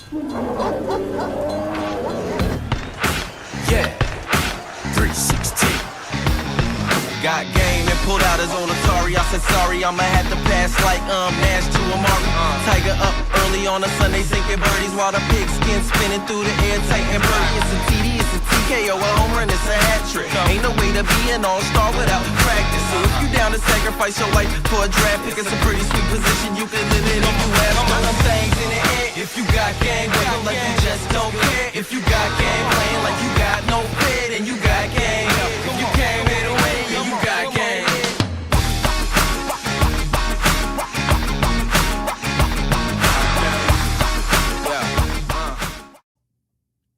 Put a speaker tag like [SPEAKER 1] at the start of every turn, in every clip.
[SPEAKER 1] Yeah, 316. Got game and pulled out his own Atari. I said sorry, I'ma have to pass like Nash to Amari. Tiger up early on a Sunday, sinking birdies while the pigskin spinning through the air, tight and birdie. It's a TD, it's a TKO, a home run, it's a hat trick. Ain't no way to be an all-star without practice. So if you down to sacrifice your life for a draft pick, it's a pretty sweet position you can live in if you have some things in the air. If you got game, wave like you just don't care. If you got game, playing like you got no fear, then you got game. If you came here to win, then you got game.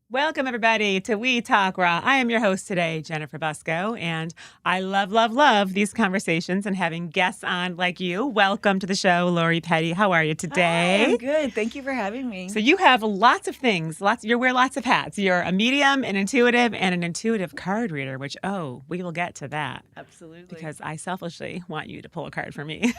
[SPEAKER 2] Welcome, everybody, to We Talk Raw. I am your host today, Jennifer Busco, and I love, love, love these conversations and having guests on like you. Welcome to the show, Lori Petty. How are you today?
[SPEAKER 3] Hi, I'm good. Thank you for having me.
[SPEAKER 2] So you have lots of things. You wear lots of hats. You're a medium, an intuitive, and an intuitive card reader, which, we will get to that.
[SPEAKER 3] Absolutely.
[SPEAKER 2] Because I selfishly want you to pull a card for me.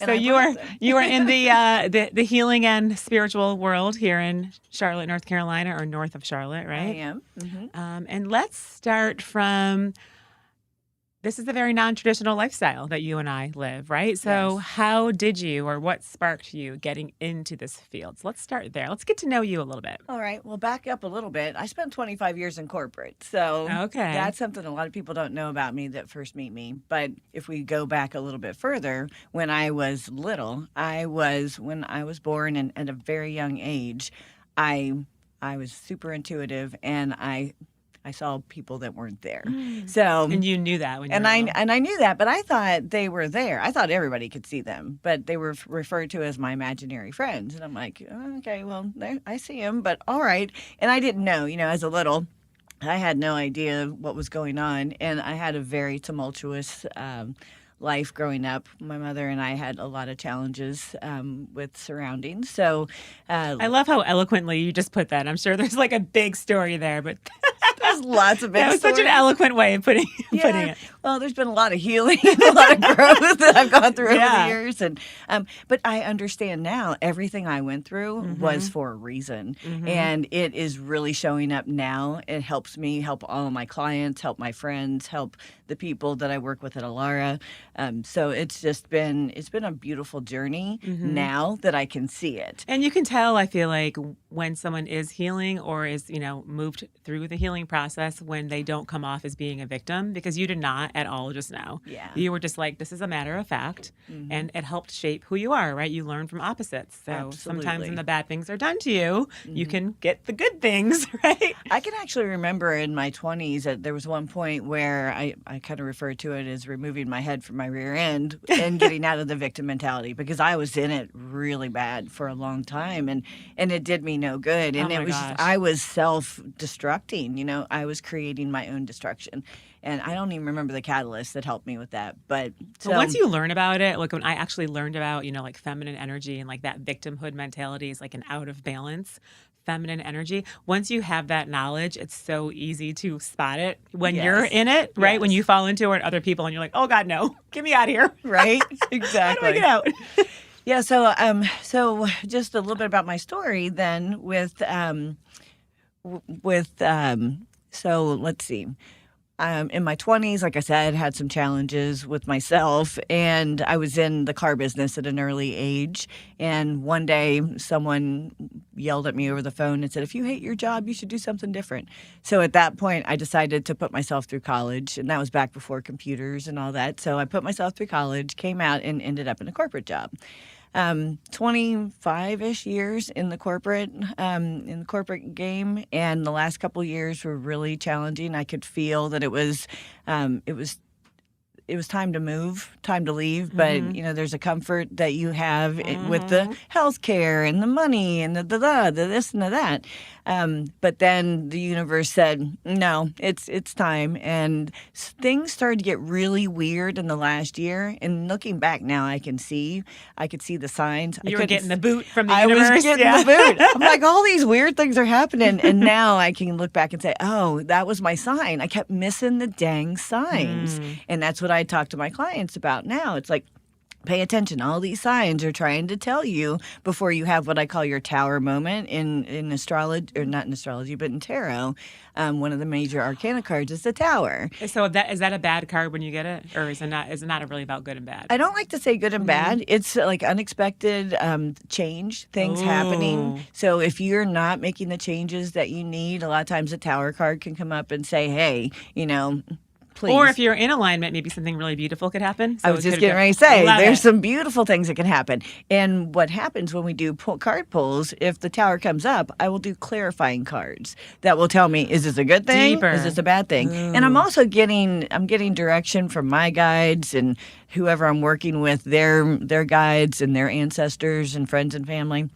[SPEAKER 3] So
[SPEAKER 2] you are in the healing and spiritual world here in Charlotte, North Carolina, or north of Charlotte, right?
[SPEAKER 3] I am. Mm-hmm.
[SPEAKER 2] And let's start from, this is a very non-traditional lifestyle that you and I live, right? So
[SPEAKER 3] Yes.
[SPEAKER 2] How did you, or what sparked you getting into this field? So let's start there. Let's get to know you a little bit.
[SPEAKER 3] All right. Well, back up a little bit. I spent 25 years in corporate. So
[SPEAKER 2] Okay.
[SPEAKER 3] that's something a lot of people don't know about me that first meet me. But if we go back a little bit further, when I was little, when I was born and at a very young age, I was super intuitive, and I saw people that weren't there. So
[SPEAKER 2] And you knew that when you were little.
[SPEAKER 3] I knew that, but I thought they were there. I thought everybody could see them, but they were referred to as my imaginary friends. And I'm like, oh, okay, well, I see them, but all right. And I didn't know, as a little, I had no idea what was going on, and I had a very tumultuous life growing up. My mother and I had a lot of challenges with surroundings. So
[SPEAKER 2] I love how eloquently you just put that. I'm sure there's like a big story there, but
[SPEAKER 3] there's lots of big
[SPEAKER 2] that was such an
[SPEAKER 3] stories.
[SPEAKER 2] eloquent way of putting it.
[SPEAKER 3] Well, there's been a lot of healing, a lot of growth that I've gone through over the years, and but I understand now everything I went through was for a reason, and it is really showing up now. It helps me help all of my clients, help my friends, help the people that I work with at Alara. So it's been a beautiful journey now that I can see it.
[SPEAKER 2] And you can tell, I feel like, when someone is healing or is, moved through the healing process when they don't come off as being a victim, because you did not at all just now.
[SPEAKER 3] Yeah.
[SPEAKER 2] You were just like, this is a matter of fact, and it helped shape who you are, right? You learn from opposites. So sometimes
[SPEAKER 3] Absolutely.
[SPEAKER 2] when the bad things are done to you, you can get the good things, right?
[SPEAKER 3] I can actually remember in my 20s that there was one point where I kind of referred to it as removing my head from my rear end and getting out of the victim mentality, because I was in it really bad for a long time, and it did me no good. And
[SPEAKER 2] Oh my gosh.
[SPEAKER 3] I was self-destructing, I was creating my own destruction. And I don't even remember the catalyst that helped me with that. But
[SPEAKER 2] But once you learn about it, like when I actually learned about, like feminine energy and like that victimhood mentality is like an out of balance feminine energy. Once you have that knowledge, it's so easy to spot it when you're in it, right?
[SPEAKER 3] Yes.
[SPEAKER 2] When you fall into it, other people, and you're like, oh God, no, get me out of here.
[SPEAKER 3] right?
[SPEAKER 2] How do
[SPEAKER 3] Exactly.
[SPEAKER 2] I get out?
[SPEAKER 3] Yeah, so just a little bit about my story then so let's see. In my 20s, like I said, had some challenges with myself, and I was in the car business at an early age. And one day, someone yelled at me over the phone and said, if you hate your job, you should do something different. So at that point, I decided to put myself through college, and that was back before computers and all that. So I put myself through college, came out, and ended up in a corporate job. 25-ish years in the corporate game, and the last couple of years were really challenging. I could feel that it was time to move, time to leave, but there's a comfort that you have with the health care and the money and the this and the that. But then the universe said, no, it's time. And things started to get really weird in the last year. And looking back now, I could see the signs.
[SPEAKER 2] You were getting the boot from the
[SPEAKER 3] I
[SPEAKER 2] universe.
[SPEAKER 3] was getting the boot. I'm like, all these weird things are happening. And now I can look back and say, oh, that was my sign. I kept missing the dang signs. And that's what I talk to my clients about now. It's like, Pay attention. All these signs are trying to tell you before you have what I call your tower moment in astrology, or not in astrology, but in tarot. One of the major arcana cards is the tower.
[SPEAKER 2] So is that a bad card when you get it, or is it not? Is it not really about good and bad?
[SPEAKER 3] I don't like to say good and bad. It's like unexpected change, things happening. So if you're not making the changes that you need, a lot of times the tower card can come up and say, hey, please.
[SPEAKER 2] Or if you're in alignment, maybe something really beautiful could happen. So
[SPEAKER 3] I was just getting ready to say, there's some beautiful things that can happen. And what happens when we do card pulls, if the tower comes up, I will do clarifying cards that will tell me, is this a good thing?
[SPEAKER 2] Deeper.
[SPEAKER 3] Is this a bad thing? And I'm also getting direction from my guides and whoever I'm working with, their guides and their ancestors and friends and family.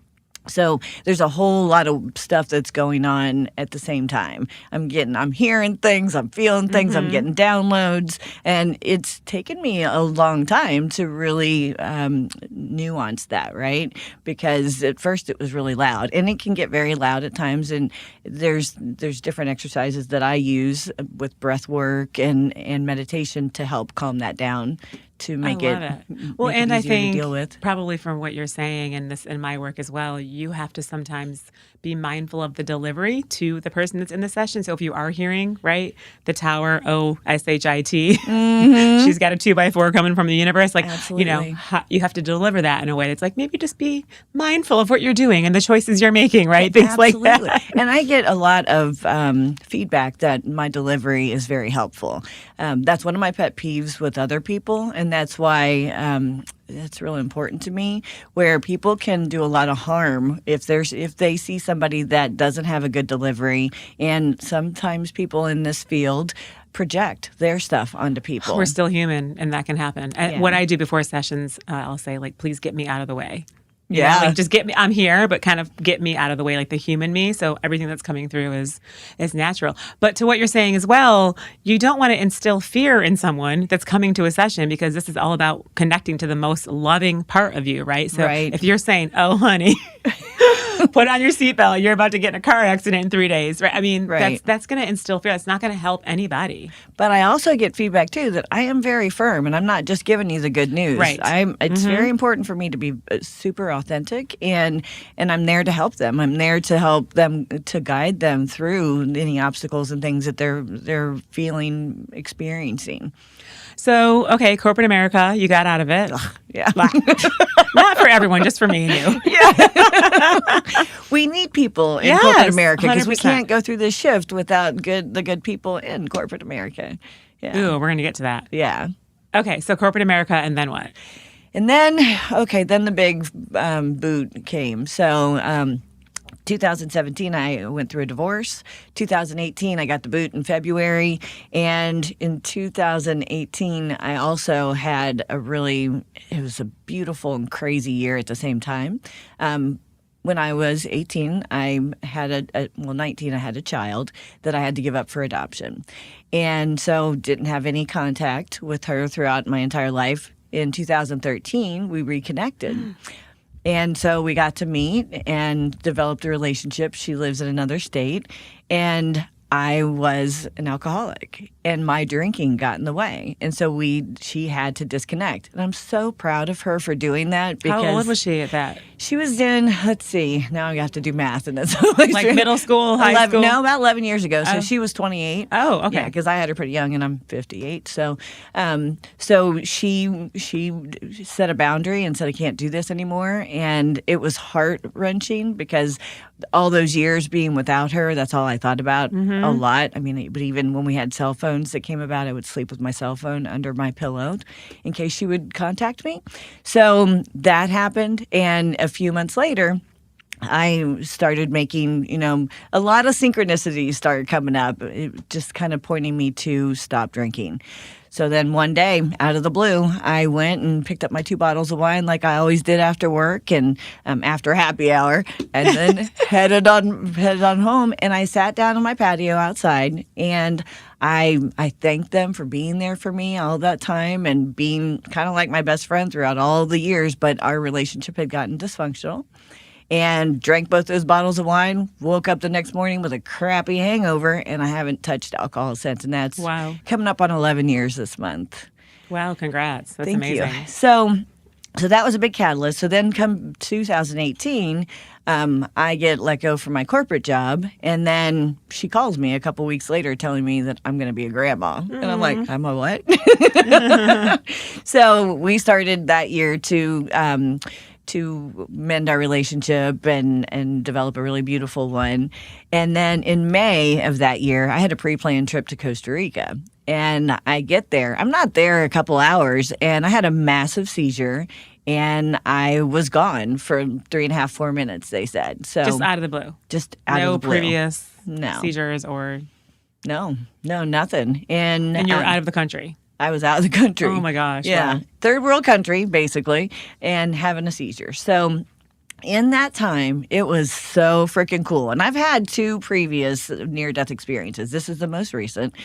[SPEAKER 3] So there's a whole lot of stuff that's going on at the same time. I'm hearing things, I'm feeling things, I'm getting downloads, and it's taken me a long time to really nuance that, right? Because at first it was really loud, and it can get very loud at times. And there's different exercises that I use with breath work and meditation to help calm that down, to make it
[SPEAKER 2] well,
[SPEAKER 3] make
[SPEAKER 2] and
[SPEAKER 3] it
[SPEAKER 2] I
[SPEAKER 3] easier
[SPEAKER 2] think
[SPEAKER 3] to deal with.
[SPEAKER 2] probably from what you're saying, and this in my work as well, you have to sometimes be mindful of the delivery to the person that's in the session. So if you are hearing, right, the tower, OSHIT, she's got a 2x4 coming from the universe, like,
[SPEAKER 3] Absolutely.
[SPEAKER 2] You have to deliver that in a way that's like, maybe just be mindful of what you're doing and the choices you're making, right? Things
[SPEAKER 3] Absolutely.
[SPEAKER 2] like that.
[SPEAKER 3] And I get a lot of feedback that my delivery is very helpful. That's one of my pet peeves with other people, and that's why that's really important to me, where people can do a lot of harm if they see somebody that doesn't have a good delivery. And sometimes people in this field project their stuff onto people.
[SPEAKER 2] We're still human, and that can happen. And what I do before sessions, I'll say, like, please get me out of the way. You know, like, just get me. I'm here, but kind of get me out of the way, like the human me. So everything that's coming through is natural. But to what you're saying as well, you don't want to instill fear in someone that's coming to a session, because this is all about connecting to the most loving part of you, right? So if you're saying, "Oh, honey, put on your seatbelt, you're about to get in a car accident in 3 days," right? I mean, that's going to instill fear. That's not going to help anybody.
[SPEAKER 3] But I also get feedback too that I am very firm, and I'm not just giving you the good news.
[SPEAKER 2] Right.
[SPEAKER 3] It's very important for me to be super authentic, and I'm there to help them. I'm there to help them, to guide them through any obstacles and things that they're feeling, experiencing.
[SPEAKER 2] So, okay, corporate America, you got out of it.
[SPEAKER 3] Yeah.
[SPEAKER 2] Not for everyone, just for me and you.
[SPEAKER 3] Yeah. We need people in corporate America, because we
[SPEAKER 2] 100%.
[SPEAKER 3] can't go through this shift without the good people in corporate America. Yeah.
[SPEAKER 2] Ooh, we're going to get to that.
[SPEAKER 3] Yeah.
[SPEAKER 2] Okay, so corporate America, and then what?
[SPEAKER 3] And then the big boot came. So 2017, I went through a divorce. 2018, I got the boot in February. And in 2018, I also had it was a beautiful and crazy year at the same time. When I was 18, I had 19, I had a child that I had to give up for adoption. And so didn't have any contact with her throughout my entire life. In 2013, we reconnected. And so we got to meet and developed a relationship. She lives in another state, and I was an alcoholic, and my drinking got in the way. And so she had to disconnect. And I'm so proud of her for doing that. Because
[SPEAKER 2] how old was she at that?
[SPEAKER 3] She was in, let's see, now I have to do math. And that's
[SPEAKER 2] like middle school, high school?
[SPEAKER 3] No, about 11 years ago. So she was 28.
[SPEAKER 2] Oh, okay.
[SPEAKER 3] Yeah, because I had her pretty young, and I'm 58. So so she set a boundary and said, I can't do this anymore. And it was heart-wrenching, because all those years being without her, that's all I thought about a lot. I mean, but even when we had cell phones that came about, I would sleep with my cell phone under my pillow in case she would contact me. So that happened. And a few months later, I started making, a lot of synchronicities started coming up, just kind of pointing me to stop drinking. So then one day, out of the blue, I went and picked up my 2 bottles of wine like I always did after work and after happy hour, and then headed on home. And I sat down on my patio outside, and I thanked them for being there for me all that time and being kind of like my best friend throughout all the years. But our relationship had gotten dysfunctional. And drank both those bottles of wine, woke up the next morning with a crappy hangover, and I haven't touched alcohol since. And that's coming up on 11 years this month.
[SPEAKER 2] Wow, congrats. That's
[SPEAKER 3] Thank
[SPEAKER 2] amazing.
[SPEAKER 3] you. So So that was a big catalyst. So then come 2018, I get let go from my corporate job. And then she calls me a couple weeks later telling me that I'm going to be a grandma. And I'm like, I'm a what? So we started that year to mend our relationship and develop a really beautiful one. And then in May of that year, I had a pre-planned trip to Costa Rica. And I get there. I'm not there a couple hours, and I had a massive seizure, and I was gone for 3.5, 4 minutes, they said. So
[SPEAKER 2] Just out of the blue.
[SPEAKER 3] Just out of the blue.
[SPEAKER 2] No previous
[SPEAKER 3] No.
[SPEAKER 2] seizures or...
[SPEAKER 3] No, nothing. And
[SPEAKER 2] And you were out of the country.
[SPEAKER 3] I was out of the country.
[SPEAKER 2] Oh, my gosh.
[SPEAKER 3] Yeah.
[SPEAKER 2] Wow.
[SPEAKER 3] Third world country, basically, and having a seizure. So in that time, it was so freaking cool. And I've had 2 previous near-death experiences. This is the most recent.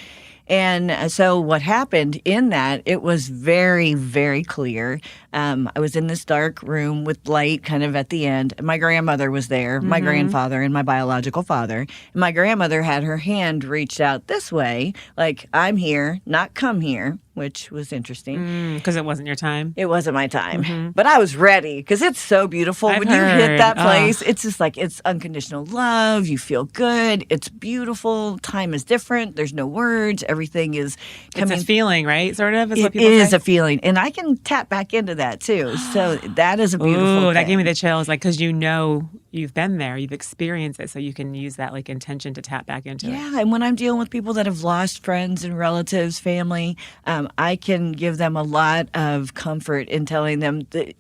[SPEAKER 3] And so what happened in that, it was very, very clear. I was in this dark room with light kind of at the end. My grandmother was there, my grandfather, and my biological father. And my grandmother had her hand reached out this way, like, I'm here, not come here, which was interesting.
[SPEAKER 2] Because it wasn't your time.
[SPEAKER 3] It wasn't my time, but I was ready because it's so beautiful.
[SPEAKER 2] I've
[SPEAKER 3] When you hit
[SPEAKER 2] heard.
[SPEAKER 3] that place, it's just like, it's unconditional love. You feel good. It's beautiful. Time is different. There's no words. Everything is coming.
[SPEAKER 2] It's a feeling, right? Sort of, is what
[SPEAKER 3] It
[SPEAKER 2] people
[SPEAKER 3] is
[SPEAKER 2] say.
[SPEAKER 3] a feeling. And I can tap back into that too. So that is a beautiful
[SPEAKER 2] Ooh,
[SPEAKER 3] thing.
[SPEAKER 2] that gave me the chills, like, because you know you've been there, you've experienced it, so you can use that like intention to tap back into it.
[SPEAKER 3] Yeah, and when I'm dealing with people that have lost friends and relatives, family, I can give them a lot of comfort in telling them that,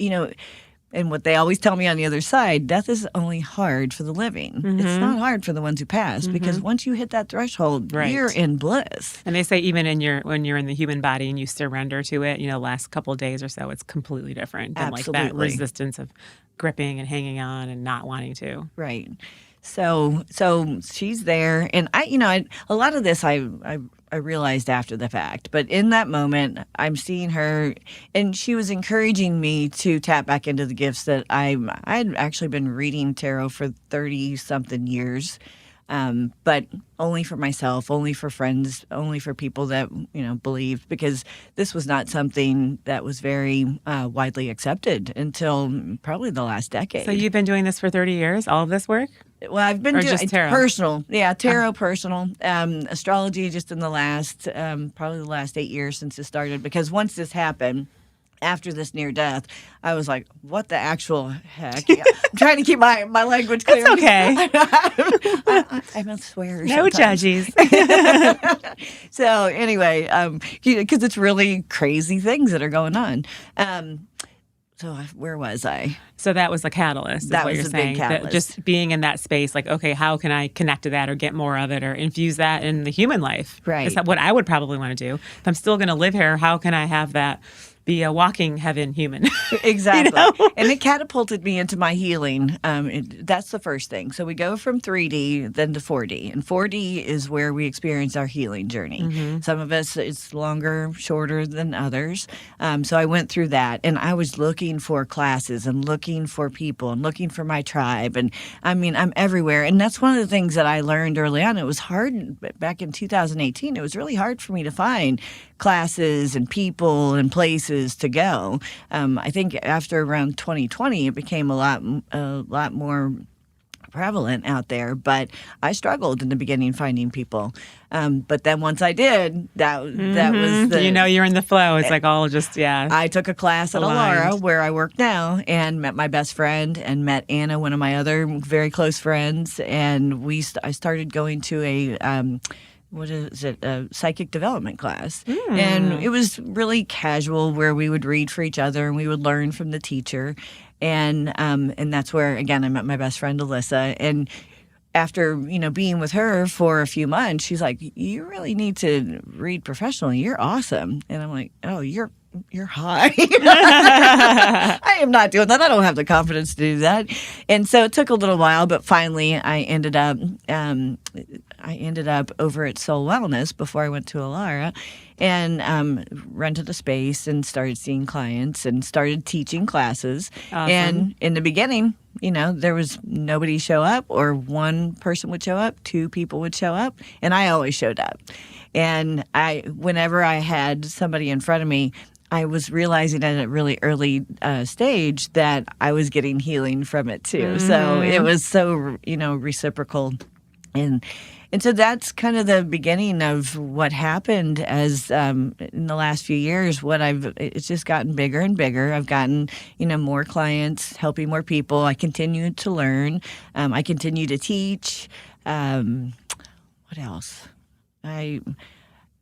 [SPEAKER 3] and what they always tell me on the other side, death is only hard for the living. It's not hard for the ones who pass, because once you hit that threshold,
[SPEAKER 2] Right.
[SPEAKER 3] you're in bliss.
[SPEAKER 2] And they say even when you're in the human body and you surrender to it, last couple of days or so, it's completely different than like that
[SPEAKER 3] Absolutely.
[SPEAKER 2] resistance of gripping and hanging on and not wanting to.
[SPEAKER 3] Right. So she's there, and a lot of this I realized after the fact, but in that moment, I'm seeing her, and she was encouraging me to tap back into the gifts that I had actually been reading tarot for 30-something years, but only for myself, only for friends, only for people that believed, because this was not something that was very widely accepted until probably the last decade.
[SPEAKER 2] So you've been doing this for 30 years, all of this work?
[SPEAKER 3] Well, I've been
[SPEAKER 2] Or
[SPEAKER 3] doing
[SPEAKER 2] just tarot?
[SPEAKER 3] personal. Yeah, tarot, personal. Astrology just in the last, probably the last 8 years since it started. Because once this happened, after this near death, I was like, what the actual heck? Yeah, I'm trying to keep my language clear.
[SPEAKER 2] It's okay.
[SPEAKER 3] I must swear.
[SPEAKER 2] No
[SPEAKER 3] sometimes.
[SPEAKER 2] judges.
[SPEAKER 3] So anyway, because it's really crazy things that are going on. So where was I?
[SPEAKER 2] So that was a catalyst, is
[SPEAKER 3] That
[SPEAKER 2] what
[SPEAKER 3] was
[SPEAKER 2] you're
[SPEAKER 3] a big
[SPEAKER 2] saying. That
[SPEAKER 3] catalyst.
[SPEAKER 2] just being in that space, like, okay, how can I connect to that or get more of it or infuse that in the human life?
[SPEAKER 3] Right.
[SPEAKER 2] Is that what I would probably want to do? If I'm still going to live here, how can I have that be a walking heaven human?
[SPEAKER 3] Exactly. And it catapulted me into my healing. That's the first thing. So we go from 3D then to 4D. And 4D is where we experience our healing journey. Some of us, it's longer, shorter than others. So I went through that, and I was looking for classes and looking for people and looking for my tribe. And I'm everywhere. And that's one of the things that I learned early on. It was hard back in 2018. It was really hard for me to find classes and people and places to go. I think after around 2020, it became a lot more prevalent out there, but I struggled in the beginning finding people. But then once I did, that was the...
[SPEAKER 2] You're in the flow. It's like all just, yeah.
[SPEAKER 3] I took a class at
[SPEAKER 2] aligned.
[SPEAKER 3] Alara, where I work now, and met my best friend, and met Anna, one of my other very close friends, and I started going to a psychic development class. And it was really casual, where we would read for each other and we would learn from the teacher. And that's where, again, I met my best friend, Alyssa. And after, being with her for a few months, she's like, you really need to read professionally. You're awesome. And I'm like, oh, you're high. I am not doing that. I don't have the confidence to do that. And so it took a little while, but finally I ended up over at Soul Wellness before I went to Alara, and rented a space and started seeing clients and started teaching classes.
[SPEAKER 2] Awesome.
[SPEAKER 3] And in the beginning, there was nobody show up, or one person would show up, 2 people would show up, and I always showed up. And whenever I had somebody in front of me, I was realizing at a really early stage that I was getting healing from it too. So it was so, reciprocal. And so that's kind of the beginning of what happened as in the last few years. It's just gotten bigger and bigger. I've gotten, more clients, helping more people. I continue to learn. I continue to teach. What else?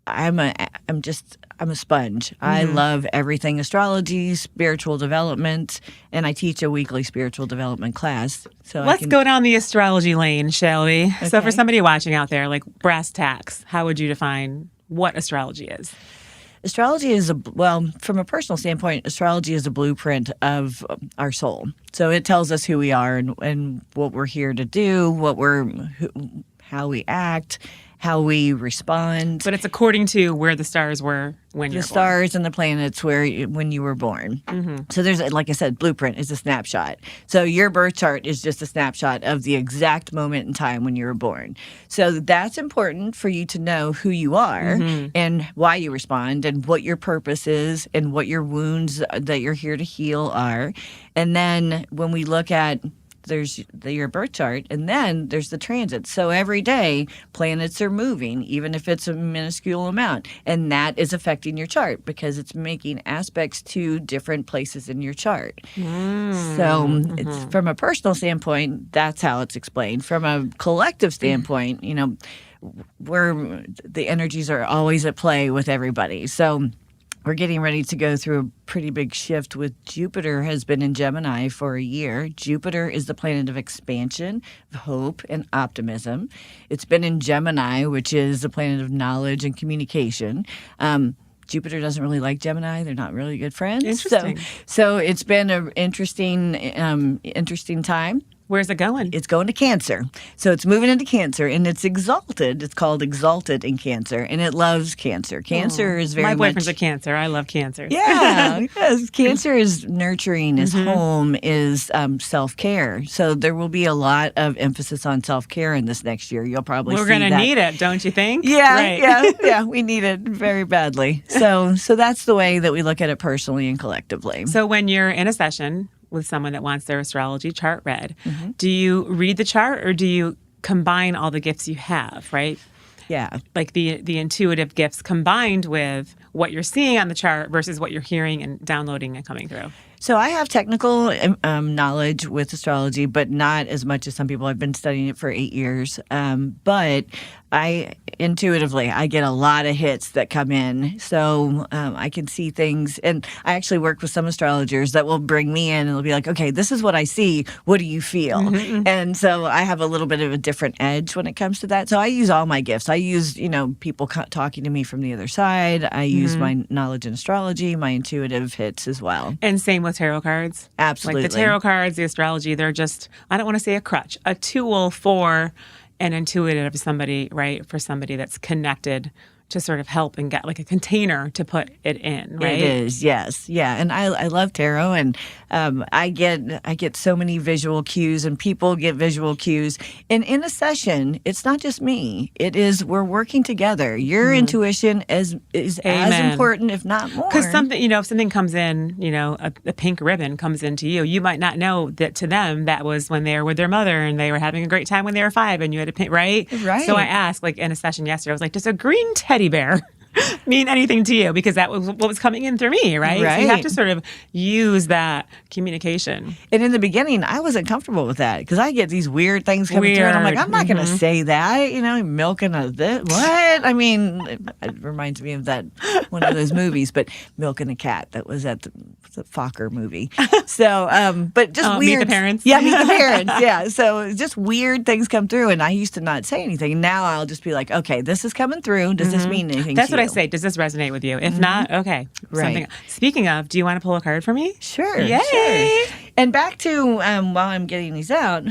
[SPEAKER 3] I'm a sponge. I love everything astrology, spiritual development, and I teach a weekly spiritual development class. So
[SPEAKER 2] let's go down the astrology lane, shall we?
[SPEAKER 3] Okay.
[SPEAKER 2] So for somebody watching out there, like brass tacks, how would you define what astrology is?
[SPEAKER 3] Astrology is from a personal standpoint, astrology is a blueprint of our soul. So it tells us who we are and what we're here to do, how we act, how we respond.
[SPEAKER 2] But it's according to where the stars were when you're born.
[SPEAKER 3] The stars and the planets when you were born. So there's, like I said, blueprint is a snapshot. So your birth chart is just a snapshot of the exact moment in time when you were born. So that's important for you to know who you are and why you respond and what your purpose is and what your wounds that you're here to heal are. And then when we look at there's your birth chart, and then there's the transits. So every day, planets are moving, even if it's a minuscule amount, and that is affecting your chart because it's making aspects to different places in your chart. So it's, from a personal standpoint, that's how it's explained. From a collective standpoint, the energies are always at play with everybody. So we're getting ready to go through a pretty big shift with Jupiter has been in Gemini for a year. Jupiter is the planet of expansion, of hope, and optimism. It's been in Gemini, which is the planet of knowledge and communication. Jupiter doesn't really like Gemini. They're not really good friends.
[SPEAKER 2] Interesting.
[SPEAKER 3] So it's been an interesting time.
[SPEAKER 2] Where's it going?
[SPEAKER 3] It's going to Cancer. So it's moving into Cancer, and it's exalted. It's called exalted in Cancer, and it loves Cancer. Cancer is very
[SPEAKER 2] My
[SPEAKER 3] much...
[SPEAKER 2] boyfriend's a Cancer. I love Cancers.
[SPEAKER 3] Yeah, yes. Cancer is nurturing. His home is self-care. So there will be a lot of emphasis on self-care in this next year. You'll probably
[SPEAKER 2] We're
[SPEAKER 3] see
[SPEAKER 2] going to
[SPEAKER 3] that.
[SPEAKER 2] need it, don't you think?
[SPEAKER 3] Yeah,
[SPEAKER 2] Right.
[SPEAKER 3] yeah. We need it very badly. So that's the way that we look at it personally and collectively.
[SPEAKER 2] So when you're in a session with someone that wants their astrology chart read, do you read the chart or do you combine all the gifts you have, right?
[SPEAKER 3] Yeah.
[SPEAKER 2] Like the intuitive gifts combined with what you're seeing on the chart versus what you're hearing and downloading and coming through.
[SPEAKER 3] So I have technical knowledge with astrology, but not as much as some people. I've been studying it for 8 years. But I get a lot of hits that come in. So I can see things. And I actually work with some astrologers that will bring me in and they'll be like, okay, this is what I see. What do you feel? And so I have a little bit of a different edge when it comes to that. So I use all my gifts. I use, people talking to me from the other side. I use my knowledge in astrology, my intuitive hits as well.
[SPEAKER 2] And same with tarot cards.
[SPEAKER 3] Absolutely.
[SPEAKER 2] Like the tarot cards, the astrology, they're just, I don't want to say a crutch, a tool for an intuitive somebody, right? For somebody that's connected to sort of help and get like a container to put it in, right?
[SPEAKER 3] It is, yes. Yeah. And I love tarot, and I get so many visual cues, and people get visual cues. And in a session, it's not just me. It is, we're working together. Your intuition is as important, if not more.
[SPEAKER 2] Because something, if something comes in, a pink ribbon comes into you, you might not know that to them that was when they were with their mother and they were having a great time when they were 5 and you had a pink, right?
[SPEAKER 3] Right.
[SPEAKER 2] So I asked, like in a session yesterday, I was like, does a green teddy bear mean anything to you? Because that was what was coming in through me, right? So you have to sort of use that communication.
[SPEAKER 3] And in the beginning, I wasn't comfortable with that because I get these weird things coming through, and I'm like, I'm not going to say that, milking a this. What? I mean, it reminds me of that one of those movies, but milking a cat that was at the Fokker movie. So, but just weird.
[SPEAKER 2] Meet the Parents.
[SPEAKER 3] Yeah, Meet the Parents. Yeah. So just weird things come through, and I used to not say anything. Now I'll just be like, okay, this is coming through. Does this mean anything?
[SPEAKER 2] That's
[SPEAKER 3] to
[SPEAKER 2] what
[SPEAKER 3] you?
[SPEAKER 2] I say. Does this resonate with you? If not, okay.
[SPEAKER 3] Right.
[SPEAKER 2] Speaking of, do you want to pull a card for me?
[SPEAKER 3] Sure.
[SPEAKER 2] Yay!
[SPEAKER 3] Sure. And back to while I'm getting these out,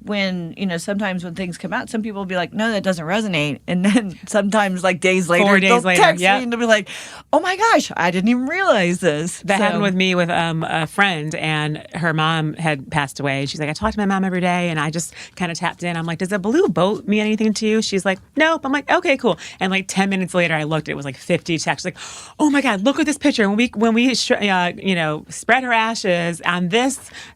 [SPEAKER 3] when, sometimes when things come out, some people will be like, no, that doesn't resonate. And then sometimes like days later,
[SPEAKER 2] 4 days
[SPEAKER 3] they'll
[SPEAKER 2] later,
[SPEAKER 3] text
[SPEAKER 2] yep.
[SPEAKER 3] me and they'll be like, oh my gosh, I didn't even realize this.
[SPEAKER 2] That happened with me with a friend, and her mom had passed away. She's like, I talk to my mom every day, and I just kind of tapped in. I'm like, does a blue boat mean anything to you? She's like, nope. I'm like, okay, cool. And like 10 minutes later, I looked, it was like 50 texts. Like, oh my God, look at this picture. When we spread her ashes on this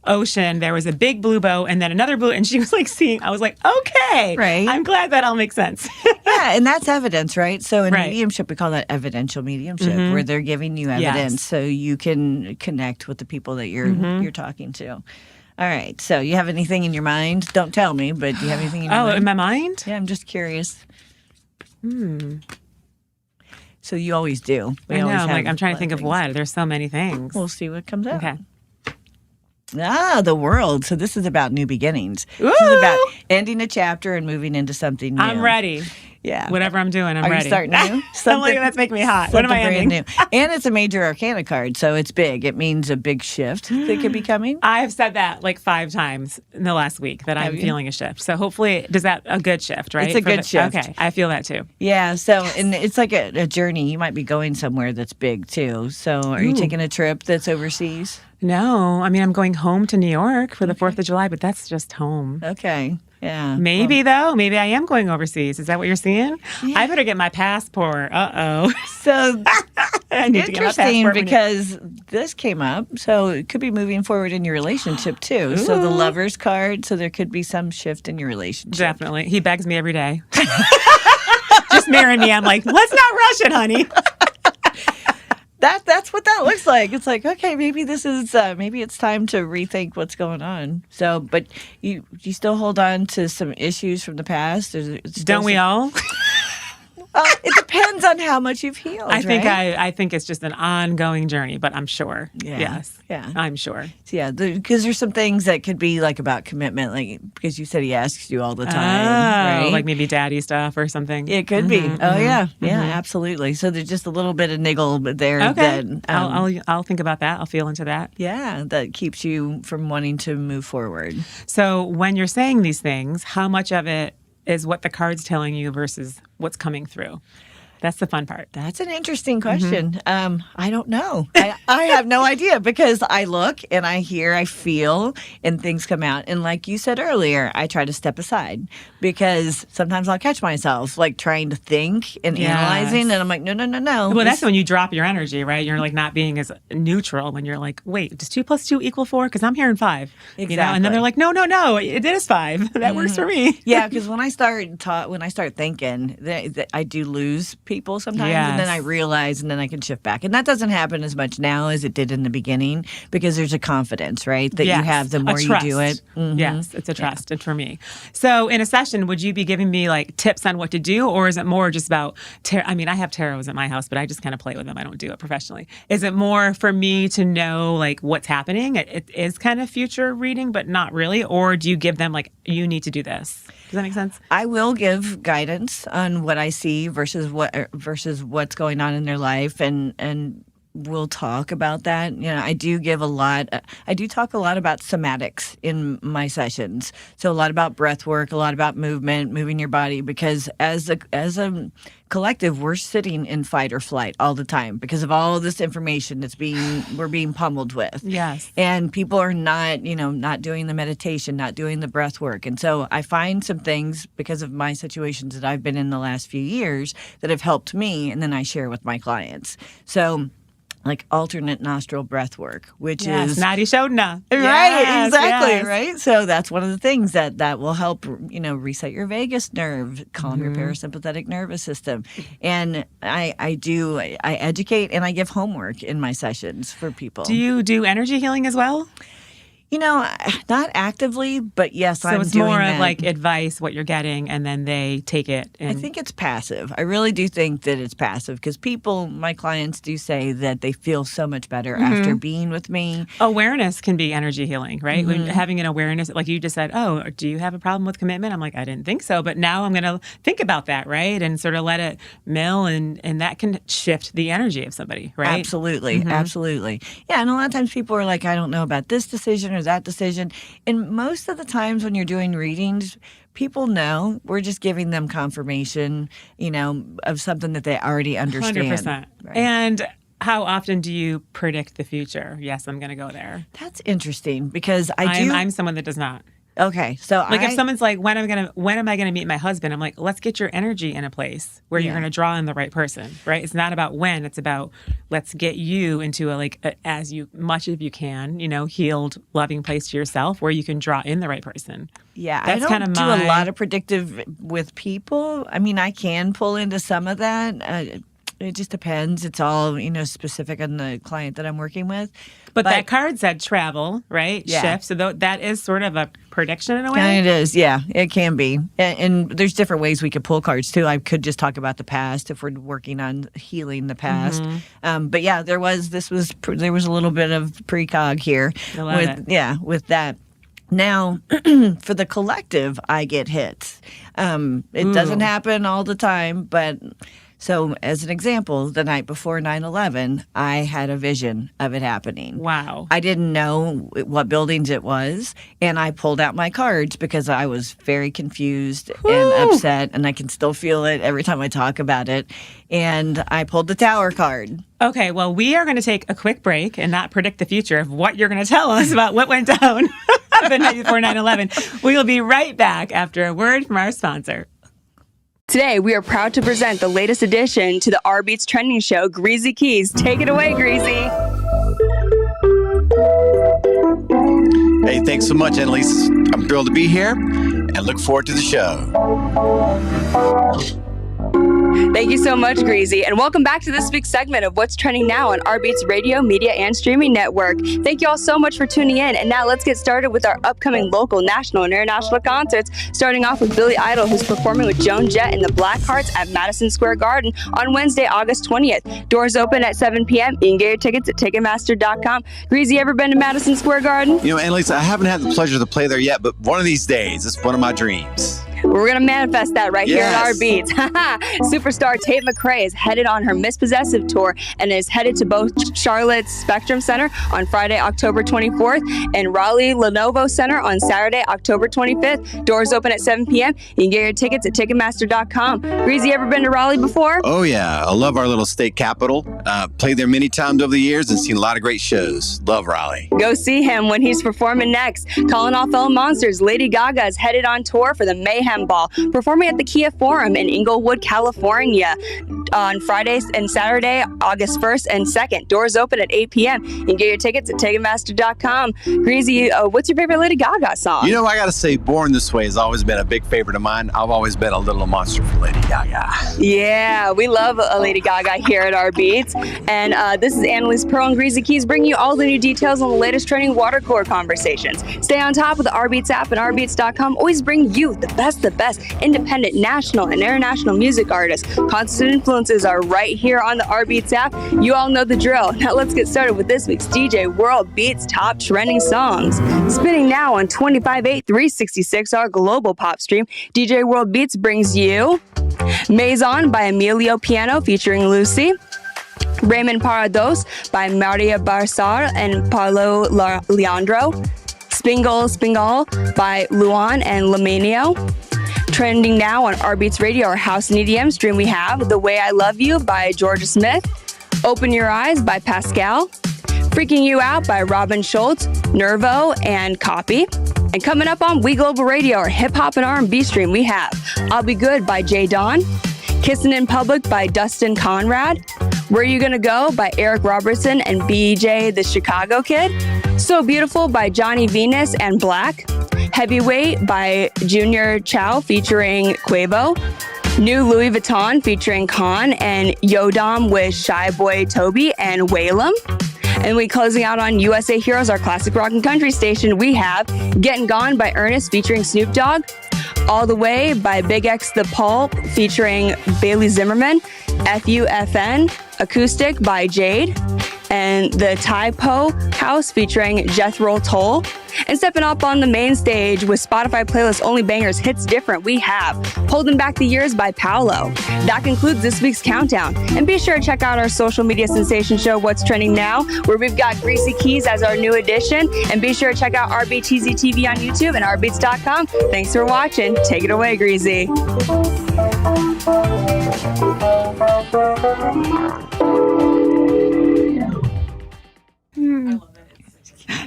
[SPEAKER 2] ocean, there was a big blue boat and then another blue, and she was like I was like, okay,
[SPEAKER 3] right.
[SPEAKER 2] I'm glad that all makes sense.
[SPEAKER 3] Yeah, and that's evidence, right? So in
[SPEAKER 2] Right.
[SPEAKER 3] mediumship, we call that evidential mediumship, where they're giving you evidence so you can connect with the people that you're talking to. All right. So you have anything in your mind? Don't tell me, but do you have anything in your mind?
[SPEAKER 2] Oh, in my mind?
[SPEAKER 3] Yeah, I'm just curious. So you always do.
[SPEAKER 2] I know. I'm trying to think of what. There's so many things.
[SPEAKER 3] We'll see what comes out.
[SPEAKER 2] Okay.
[SPEAKER 3] The world. So this is about new beginnings.
[SPEAKER 2] Ooh.
[SPEAKER 3] This is about ending a chapter and moving into something new.
[SPEAKER 2] I'm ready.
[SPEAKER 3] Yeah.
[SPEAKER 2] Whatever I'm doing, I'm
[SPEAKER 3] Are
[SPEAKER 2] ready.
[SPEAKER 3] you starting new?
[SPEAKER 2] I'm like, that's making me hot. What am I
[SPEAKER 3] brand
[SPEAKER 2] ending?
[SPEAKER 3] new. And it's a major arcana card, so it's big. It means a big shift that could be coming.
[SPEAKER 2] I've said that like 5 times in the last week that I'm feeling a shift. So hopefully, does that a good shift, right?
[SPEAKER 3] It's a good shift.
[SPEAKER 2] Okay, I feel that too.
[SPEAKER 3] Yeah. So, and it's like a journey. You might be going somewhere that's big too. So, are you taking a trip that's overseas?
[SPEAKER 2] No, I mean, I'm going home to New York for the 4th of July, but that's just home.
[SPEAKER 3] Okay. Yeah.
[SPEAKER 2] Maybe though. Maybe I am going overseas. Is that what you're seeing?
[SPEAKER 3] Yeah.
[SPEAKER 2] I better get my passport.
[SPEAKER 3] So
[SPEAKER 2] I need to get my
[SPEAKER 3] interesting
[SPEAKER 2] passport
[SPEAKER 3] because this came up. So it could be moving forward in your relationship too. So the Lover's card. So there could be some shift in your relationship.
[SPEAKER 2] Definitely. He begs me every day. Just marry me. I'm like, let's not rush it, honey.
[SPEAKER 3] That's what that looks like. It's like, okay, maybe this is maybe it's time to rethink what's going on. So, but you still hold on to some issues from the past.
[SPEAKER 2] Don't we all?
[SPEAKER 3] It depends on how much you've healed.
[SPEAKER 2] I think
[SPEAKER 3] right?
[SPEAKER 2] I think it's just an ongoing journey, but I'm sure.
[SPEAKER 3] Yeah.
[SPEAKER 2] Yes.
[SPEAKER 3] Yeah.
[SPEAKER 2] I'm sure.
[SPEAKER 3] Yeah, because there's some things that could be like about commitment, like because you said he asks you all the time, right?
[SPEAKER 2] Like maybe daddy stuff or something.
[SPEAKER 3] It could be. Oh yeah, yeah, absolutely. So there's just a little bit of niggle there.
[SPEAKER 2] Okay.
[SPEAKER 3] That,
[SPEAKER 2] I'll think about that. I'll feel into that.
[SPEAKER 3] yeah, that keeps you from wanting to move forward.
[SPEAKER 2] So when you're saying these things, how much of it is what the card's telling you versus what's coming through? That's the fun part.
[SPEAKER 3] That's an interesting question. I don't know. I have no idea because I look and I hear, I feel, and things come out. And like you said earlier, I try to step aside because sometimes I'll catch myself like trying to think and analyzing, and I'm like, no.
[SPEAKER 2] Well, that's when you drop your energy, right? You're like not being as neutral when you're like, wait, does 2 + 2 = 4? Because I'm hearing 5.
[SPEAKER 3] Exactly.
[SPEAKER 2] You know? And then they're like, no, it is 5. That works for me.
[SPEAKER 3] Yeah, because when I start thinking, I do lose people sometimes, and then I realize, and then I can shift back. And that doesn't happen as much now as it did in the beginning because there's a confidence, right, that you have the more you do it.
[SPEAKER 2] Yes, it's a trust for me. So in a session, would you be giving me like tips on what to do, or is it more just about I mean, I have tarots at my house, but I just kind of play with them. I don't do it professionally. Is it more for me to know like what's happening? It is kind of future reading, but not really. Or do you give them like, you need to do this? Does that make sense?
[SPEAKER 3] I will give guidance on what I see versus what's going on in their life, and we'll talk about that. You know, I do talk a lot about somatics in my sessions. So a lot about breath work, a lot about movement, moving your body, because as a collective, we're sitting in fight or flight all the time because of all this information we're being pummeled with.
[SPEAKER 2] Yes.
[SPEAKER 3] And people are not doing the meditation, not doing the breath work. And so I find some things because of my situations that I've been in the last few years that have helped me, and then I share with my clients. So like alternate nostril breath work, which is
[SPEAKER 2] Nadi Shodhana.
[SPEAKER 3] Right, exactly, right? So that's one of the things that will help, reset your vagus nerve, calm your parasympathetic nervous system. And I educate and I give homework in my sessions for people.
[SPEAKER 2] Do you do energy healing as well?
[SPEAKER 3] Not actively, but yes,
[SPEAKER 2] So
[SPEAKER 3] I'm
[SPEAKER 2] it's
[SPEAKER 3] doing
[SPEAKER 2] more
[SPEAKER 3] that.
[SPEAKER 2] of like advice, what you're getting, and then they take it.
[SPEAKER 3] I
[SPEAKER 2] And
[SPEAKER 3] think it's passive. I really do think that it's passive because my clients do say that they feel so much better after being with me.
[SPEAKER 2] awareness can be energy healing, right? When
[SPEAKER 3] Mm-hmm.
[SPEAKER 2] having an awareness, like you just said, oh, do you have a problem with commitment? I'm like, I didn't think so, but now I'm going to think about that, right? And sort of let it mill, and that can shift the energy of somebody, right?
[SPEAKER 3] Absolutely. Absolutely. Yeah. And a lot of times people are like, I don't know about this decision or that decision. And most of the times when you're doing readings, people know. We're just giving them confirmation, of something that they already understand.
[SPEAKER 2] 100%.
[SPEAKER 3] Right.
[SPEAKER 2] And how often do you predict the future? Yes, I'm going to go there.
[SPEAKER 3] That's interesting because I'm
[SPEAKER 2] someone that does not.
[SPEAKER 3] okay. So
[SPEAKER 2] Like if someone's like, when am I gonna meet my husband? I'm like, let's get your energy in a place where you're gonna draw in the right person, right? It's not about when, it's about let's get you into as much as you can, healed, loving place to yourself where you can draw in the right person.
[SPEAKER 3] Yeah,
[SPEAKER 2] That's
[SPEAKER 3] I
[SPEAKER 2] kind
[SPEAKER 3] don't
[SPEAKER 2] of
[SPEAKER 3] do a lot of predictive with people. I mean, I can pull into some of that. It just depends. It's all, specific on the client that I'm working with.
[SPEAKER 2] But that card said travel, right?
[SPEAKER 3] Yeah.
[SPEAKER 2] Shift. So that is sort of a prediction in a way.
[SPEAKER 3] And it is, yeah, it can be. And there's different ways we could pull cards too. I could just talk about the past if we're working on healing the past. But yeah, there was a little bit of precog here
[SPEAKER 2] I love it.
[SPEAKER 3] with that. Now, for the collective, I get hits. It doesn't happen all the time, but so as an example, the night before 9/11, I had a vision of it happening.
[SPEAKER 2] Wow.
[SPEAKER 3] I didn't know what buildings it was, and I pulled out my cards because I was very confused and upset, and I can still feel it every time I talk about it. And I pulled the Tower card.
[SPEAKER 2] Okay, well, we are going to take a quick break and not predict the future of what you're going to tell us about what went down the night before 9/11. We will be right back after a word from our sponsor.
[SPEAKER 4] Today, we are proud to present the latest addition to the rBeatz trending show, Greasy Keys. Take it away, Greasy.
[SPEAKER 5] Hey, thanks so much, Annalise. I'm thrilled to be here and look forward to the show.
[SPEAKER 4] Thank you so much, Greasy, and welcome back to this week's segment of What's Trending Now on rBeatz Radio, Media, and Streaming Network. Thank you all so much for tuning in, and now let's get started with our upcoming local, national, and international concerts, starting off with Billy Idol, who's performing with Joan Jett and the Blackhearts at Madison Square Garden on Wednesday, August 20th. Doors open at 7 p.m. You can get your tickets at Ticketmaster.com. Greasy, ever been to Madison Square Garden?
[SPEAKER 5] Annalise, I haven't had the pleasure to play there yet, but one of these days, it's one of my dreams.
[SPEAKER 4] We're going to manifest that right here at
[SPEAKER 5] Yes.
[SPEAKER 4] rBeatz. Superstar Tate McRae is headed on her Miss Possessive tour and is headed to both Charlotte's Spectrum Center on Friday, October 24th and Raleigh Lenovo Center on Saturday, October 25th. Doors open at 7 p.m. You can get your tickets at Ticketmaster.com. Greasy, ever been to Raleigh before?
[SPEAKER 5] Oh, yeah. I love our little state capital. Played there many times over the years and seen a lot of great shows. Love Raleigh.
[SPEAKER 4] Go see him when he's performing next. Calling all fellow monsters, Lady Gaga is headed on tour for the Mayhem Ball, performing at the Kia Forum in Inglewood, California on Fridays and Saturday, August 1st and 2nd. Doors open at 8 p.m. You can get your tickets at Ticketmaster.com. Greasy, what's your favorite Lady Gaga song?
[SPEAKER 5] I got to say, Born This Way has always been a big favorite of mine. I've always been a little monster for Lady Gaga.
[SPEAKER 4] Yeah, we love Lady Gaga here at rBeatz. And this is Annalise Pearl and Greasy Keys bringing you all the new details on the latest trending water cooler conversations. Stay on top of the rBeatz app and rBeatz.com. Always bring you the best independent, national, and international music artists. Constant influences are right here on the rBeatz app. You all know the drill. Now let's get started with this week's DJ World Beats top trending songs. Spinning now on 25/8 366, our global pop stream. DJ World Beats brings you Maison by Emilio Piano featuring Lucy. Raymond Parados by Maria Barsar and Paulo Leandro. Spingal by Luan and Lamanio. Trending now on rBeatz Radio, our house and EDM stream, we have The Way I Love You by Georgia Smith. Open Your Eyes by Pascal. Freaking You Out by Robin Schultz, Nervo, and Copy. And coming up on We Global Radio, our hip-hop and R&B stream, we have I'll Be Good by Jay Don. Kissing in Public by Dustin Conrad. Where You Gonna Go by Eric Robertson and BJ the Chicago Kid. So Beautiful by Johnny Venus and Black. Heavyweight by Junior Chow featuring Quavo. New Louis Vuitton featuring Khan and Yodam with Shy Boy Toby and Whalem. And we closing out on USA Heroes, our classic rock and country station. We have Getting Gone by Ernest featuring Snoop Dogg, All the Way by Big X The Pulp featuring Bailey Zimmerman, FUFN Acoustic by Jade, and the Typo House featuring Jethro Tull. And stepping up on the main stage with Spotify playlist Only Bangers Hits Different, we have Holding Back the Years by Paolo. That concludes this week's countdown. And be sure to check out our social media sensation show, What's Trending Now, where we've got Greasy Keys as our new addition. And be sure to check out RBTZ TV on YouTube and rBeatz.com. Thanks for watching. Take it away, Greasy.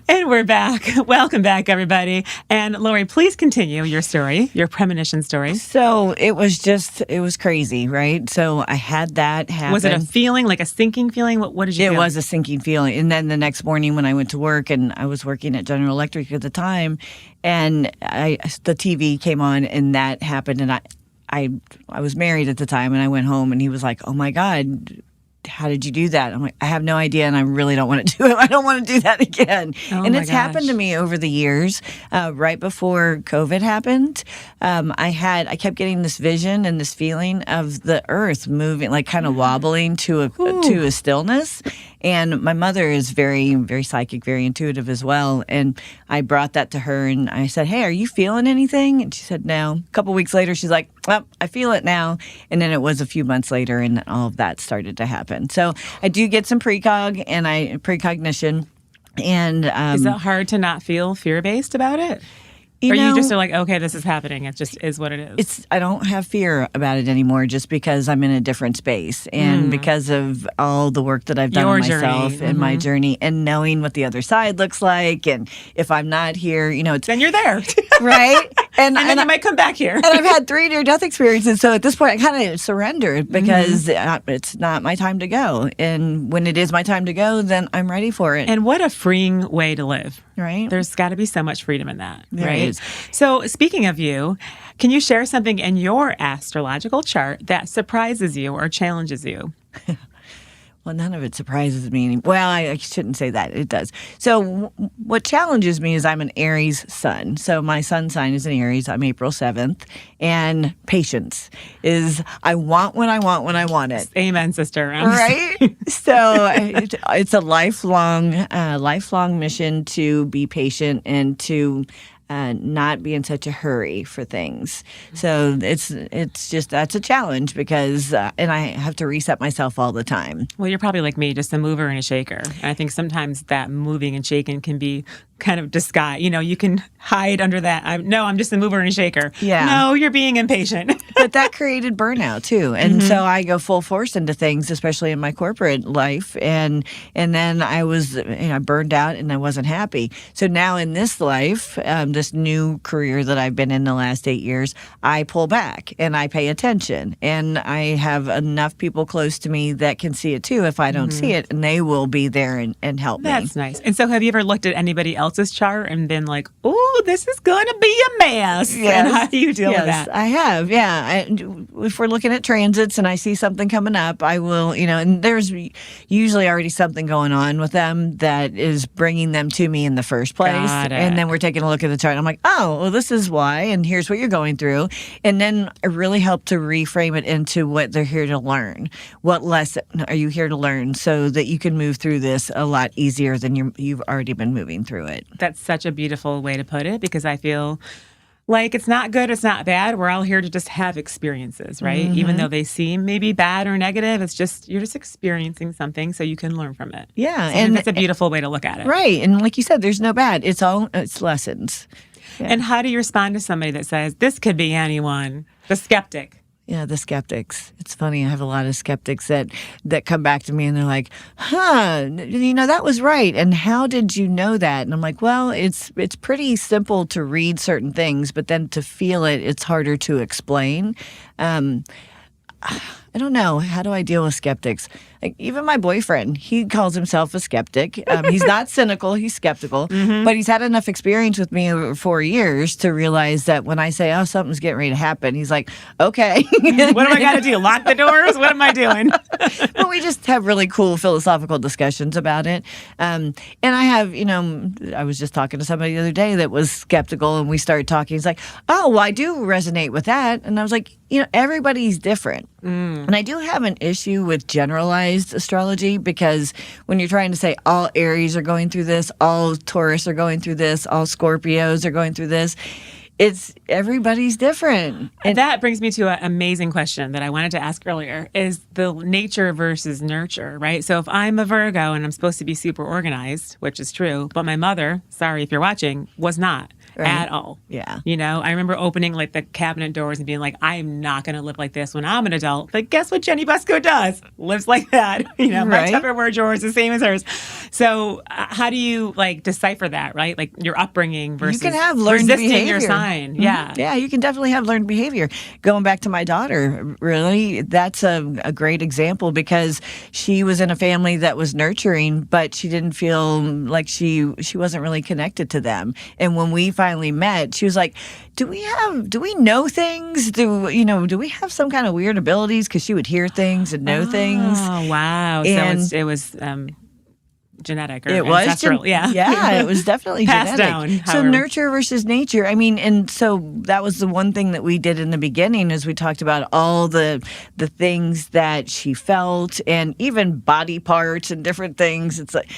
[SPEAKER 2] And we're back. Welcome back, everybody. And Lori, please continue your story, your premonition story.
[SPEAKER 3] So it was crazy, right? So I had that happen.
[SPEAKER 2] Was it a feeling, like a sinking feeling? What did you feel?
[SPEAKER 3] It was a sinking feeling. And then the next morning when I went to work, and I was working at General Electric at the time, and the TV came on and that happened. And I was married at the time, and I went home and he was like, "Oh my God, how did you do that?" I'm like, "I have no idea, and I really don't want to do it. I don't want to do that again."
[SPEAKER 2] Oh
[SPEAKER 3] and
[SPEAKER 2] my
[SPEAKER 3] it's happened
[SPEAKER 2] gosh.
[SPEAKER 3] to me over the years. Right before COVID happened, I kept getting this vision and this feeling of the earth moving, like kind of wobbling to a stillness. And my mother is very, very psychic, very intuitive as well. And I brought that to her and I said, "Hey, are you feeling anything?" And she said, "No." A couple weeks later, she's like, "Well, I feel it now." And then it was a few months later and all of that started to happen. So I do get some precognition. And
[SPEAKER 2] Is it hard to not feel fear-based about it?
[SPEAKER 3] you
[SPEAKER 2] or
[SPEAKER 3] know,
[SPEAKER 2] you just are like, okay, this is happening. It just is what it is.
[SPEAKER 3] I don't have fear about it anymore just because I'm in a different space and because of all the work that I've done on myself and my journey and knowing what the other side looks like. And if I'm not here, it's
[SPEAKER 2] Then you're there.
[SPEAKER 3] right.
[SPEAKER 2] And then you might come back here.
[SPEAKER 3] And I've had 3 near-death experiences. So at this point, I kind of surrendered because it's not my time to go. And when it is my time to go, then I'm ready for it.
[SPEAKER 2] And what a freeing way to live.
[SPEAKER 3] Right.
[SPEAKER 2] There's got to be so much freedom in that,
[SPEAKER 3] There
[SPEAKER 2] right?
[SPEAKER 3] is.
[SPEAKER 2] So speaking of you, can you share something in your astrological chart that surprises you or challenges you?
[SPEAKER 3] Well, none of it surprises me. Well, I shouldn't say that. It does. So what challenges me is I'm an Aries sun. So my sun sign is an Aries. I'm April 7th. And patience is I want when I want when I want it.
[SPEAKER 2] Amen, sister.
[SPEAKER 3] Right? So it's a lifelong mission to be patient and to not be in such a hurry for things. So it's just that's a challenge because and I have to reset myself all the time.
[SPEAKER 2] Well, you're probably like me, just a mover and a shaker. And I think sometimes that moving and shaking can be kind of disguise. You can hide under that. I'm just a mover and a shaker.
[SPEAKER 3] Yeah.
[SPEAKER 2] No, you're being impatient.
[SPEAKER 3] But that created burnout too. And so I go full force into things, especially in my corporate life. And then I was burned out and I wasn't happy. So now in this life, this new career that I've been in the last 8 years, I pull back and I pay attention. And I have enough people close to me that can see it too if I don't see it. And they will be there and help me.
[SPEAKER 2] That's nice. And so have you ever looked at anybody else's chart and been like, oh, this is going to be a mess?
[SPEAKER 3] Yes.
[SPEAKER 2] And how do you deal with
[SPEAKER 3] Yes,
[SPEAKER 2] that?
[SPEAKER 3] I have. Yeah. If we're looking at transits and I see something coming up, I will, and there's usually already something going on with them that is bringing them to me in the first place.
[SPEAKER 2] Got it.
[SPEAKER 3] And then we're taking a look at the chart. I'm like, oh, well, this is why. And here's what you're going through. And then I really help to reframe it into what they're here to learn. What lesson are you here to learn so that you can move through this a lot easier than you've already been moving through it.
[SPEAKER 2] That's such a beautiful way to put it because I feel like it's not good, it's not bad. We're all here to just have experiences, right? Even though they seem maybe bad or negative, it's just you're just experiencing something so you can learn from it.
[SPEAKER 3] Yeah.
[SPEAKER 2] So and that's a beautiful way to look at it.
[SPEAKER 3] Right. And like you said, there's no bad. It's lessons. Yeah.
[SPEAKER 2] And how do you respond to somebody that says, this could be anyone? The skeptic.
[SPEAKER 3] Yeah, the skeptics. It's funny. I have a lot of skeptics that come back to me and they're like, that was right. And how did you know that? And I'm like, well, it's pretty simple to read certain things, but then to feel it, it's harder to explain. And I don't know. How do I deal with skeptics? Like, even my boyfriend, he calls himself a skeptic. He's not cynical, he's skeptical, but he's had enough experience with me over 4 years to realize that when I say, oh, something's getting ready to happen, he's like, okay.
[SPEAKER 2] What am I going to do? Lock the doors? What am I doing?
[SPEAKER 3] But we just have really cool philosophical discussions about it. And I have, I was just talking to somebody the other day that was skeptical, and we started talking. He's like, oh, well, I do resonate with that. And I was like, everybody's different. And I do have an issue with generalized astrology, because when you're trying to say all Aries are going through this, all Taurus are going through this, all Scorpios are going through this, it's everybody's different.
[SPEAKER 2] And that brings me to an amazing question that I wanted to ask earlier, is the nature versus nurture, right? So if I'm a Virgo and I'm supposed to be super organized, which is true, but my mother, sorry if you're watching, was not. Right. At all.
[SPEAKER 3] Yeah.
[SPEAKER 2] I remember opening like the cabinet doors and being like, I'm not going to live like this when I'm an adult. But guess what Jenny Busco does? Lives like that. My
[SPEAKER 3] Right.
[SPEAKER 2] Tupperware drawer is the same as hers. So how do you decipher that, right? Like your upbringing versus
[SPEAKER 3] you can have learned
[SPEAKER 2] resisting
[SPEAKER 3] behavior.
[SPEAKER 2] your sign.
[SPEAKER 3] Mm-hmm.
[SPEAKER 2] Yeah.
[SPEAKER 3] Yeah, you can definitely have learned behavior. Going back to my daughter, really, that's a great example, because she was in a family that was nurturing, but she didn't feel like she wasn't really connected to them. And when we finally met, she was like, do we know things? Do we have some kind of weird abilities? Because she would hear things and know things.
[SPEAKER 2] Oh, wow.
[SPEAKER 3] And
[SPEAKER 2] so it was genetic or
[SPEAKER 3] it was
[SPEAKER 2] ancestral.
[SPEAKER 3] yeah, it was definitely
[SPEAKER 2] Passed
[SPEAKER 3] genetic.
[SPEAKER 2] down,
[SPEAKER 3] So
[SPEAKER 2] however.
[SPEAKER 3] nurture versus nature. I mean, and so that was the one thing that we did in the beginning, is we talked about all the things that she felt, and even body parts and different things. It's like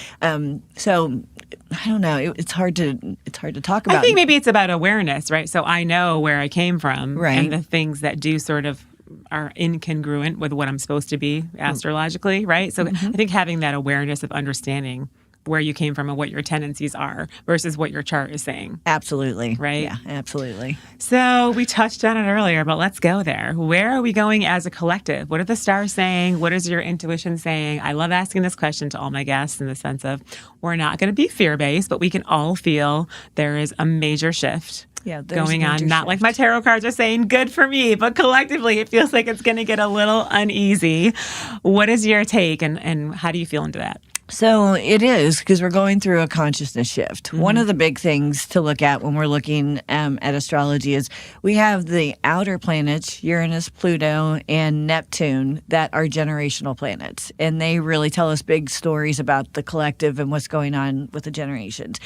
[SPEAKER 3] so I don't know. It's hard to talk about.
[SPEAKER 2] I think maybe it's about awareness, right? So I know where I came from,
[SPEAKER 3] Right.
[SPEAKER 2] and the things that do sort of are incongruent with what I'm supposed to be astrologically, right? So I think having that awareness of understanding where you came from and what your tendencies are versus what your chart is saying.
[SPEAKER 3] Absolutely.
[SPEAKER 2] Right?
[SPEAKER 3] Yeah, absolutely.
[SPEAKER 2] So we touched on it earlier, but let's go there. Where are we going as a collective? What are the stars saying? What is your intuition saying? I love asking this question to all my guests in the sense of we're not going to be fear-based, but we can all feel there is a major shift going on. Not like my tarot cards are saying good for me, but collectively it feels like it's going to get a little uneasy. What is your take, and how do you feel into that?
[SPEAKER 3] So it is, because we're going through a consciousness shift. One of the big things to look at when we're looking at astrology is we have the outer planets, Uranus, Pluto, and Neptune, that are generational planets. And they really tell us big stories about the collective and what's going on with the generations.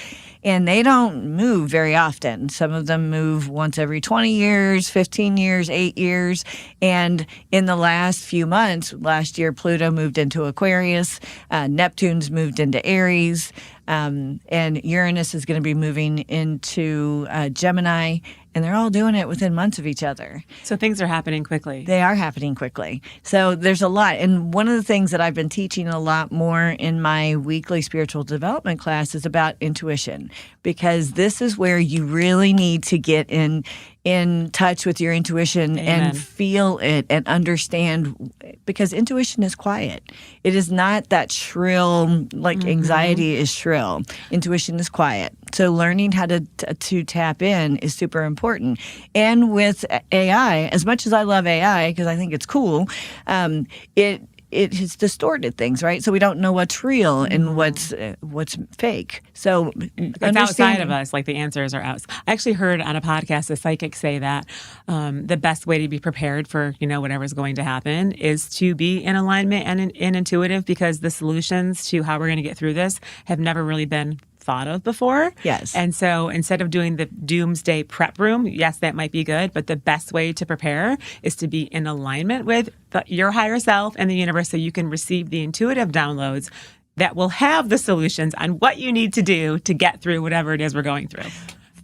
[SPEAKER 3] And they don't move very often. Some of them move once every 20 years, 15 years, 8 years. And in the last few months, last year, Pluto moved into Aquarius, Neptune's moved into Aries, and Uranus is going to be moving into Gemini, and they're all doing it within months of each other.
[SPEAKER 2] So things are happening quickly.
[SPEAKER 3] They are happening quickly. So there's a lot. And one of the things that I've been teaching a lot more in my weekly spiritual development class is about intuition, because this is where you really need to get in touch with your intuition.
[SPEAKER 2] Amen.
[SPEAKER 3] And feel it and understand, because intuition is quiet. It is not that shrill, like anxiety is shrill. Intuition is quiet. So learning how to tap in is super important. And with AI, as much as I love AI, because I think it's cool, it has distorted things, right? So we don't know what's real and what's fake. So
[SPEAKER 2] it's outside of us, like the answers are out. I actually heard on a podcast a psychic say that the best way to be prepared for whatever's going to happen is to be in alignment and intuitive, because the solutions to how we're going to get through this have never really been thought of before.
[SPEAKER 3] Yes.
[SPEAKER 2] And so instead of doing the doomsday prep room, yes, that might be good, but the best way to prepare is to be in alignment with your higher self and the universe, so you can receive the intuitive downloads that will have the solutions on what you need to do to get through whatever it is we're going through.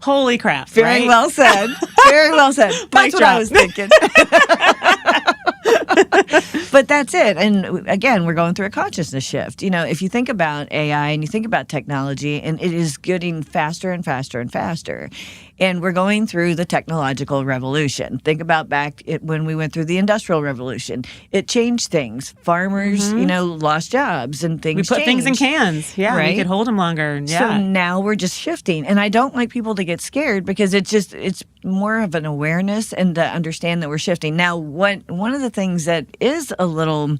[SPEAKER 2] Holy crap.
[SPEAKER 3] Very
[SPEAKER 2] right?
[SPEAKER 3] well said. Very well said. That's what I was thinking. But that's it. And again, we're going through a consciousness shift. If you think about AI and you think about technology, and it is getting faster and faster and faster. And we're going through the technological revolution. Think about back when we went through the Industrial Revolution. It changed things. Farmers, lost jobs and things
[SPEAKER 2] We put things in
[SPEAKER 3] changed.
[SPEAKER 2] cans. Yeah,
[SPEAKER 3] Right?
[SPEAKER 2] we could hold them longer. Yeah.
[SPEAKER 3] So now we're just shifting. And I don't like people to get scared, because it's more of an awareness and to understand that we're shifting. Now, one of the things that is a little